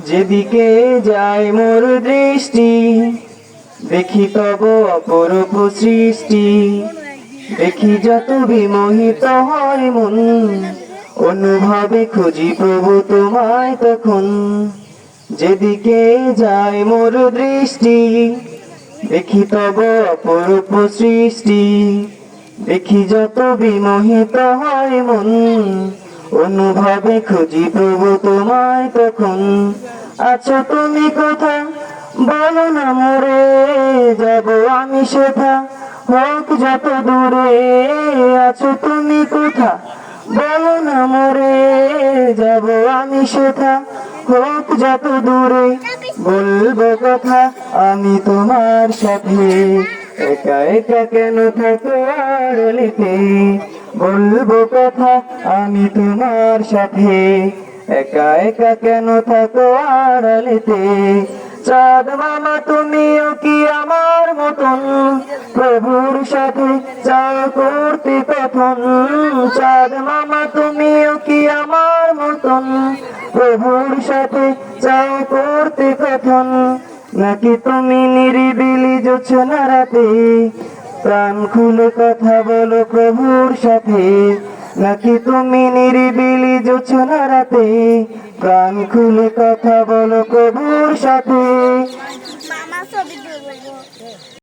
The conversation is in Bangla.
যেদিকে যায় মোর দৃষ্টি, দেখি তব অপরূপ সৃষ্টি। দেখি যত বিমোহিত হয় মন, অনুভবে খুঁজি প্রভু তোমায় তখন। যেদিকে যায় মোর দৃষ্টি, দেখি তব অপরূপ সৃষ্টি। দেখি যত বিমোহিত হয় মন, অনুভবে খুঁজি প্রভু তোমায় তখন। আছো তুমি কোথা, বলো না মোরে, যাব আমি সেথা, হোক যত দূরে। আছো তুমি কোথা, বলো না মোরে, যাব আমি সেথা, হোক যত দূরে। বলবো কথা আমি তোমার সাথে, একা একা কেন থাকো আড়ালেতে। বলবো কথা আমি তোমার সাথে, একা একা কেন থাকো আড়ালেতে। চাঁদ মামা তুমিও কি আমার মতন, প্রভুর সাথে চাও করতে কথন। চাঁদ মামা তুমিও কি আমার মতন, প্রভুর সাথে চাও করতে কথন। নাকি তুমি নিরিবিলি জোছনা রাতে, প্রাণ খুলে কথা বলো প্রভুর সাথে। নাকি তুমি নিরিবিলি জোছনা রাতে, প্রাণ খুলে কথা বলো প্রভুর সাথে।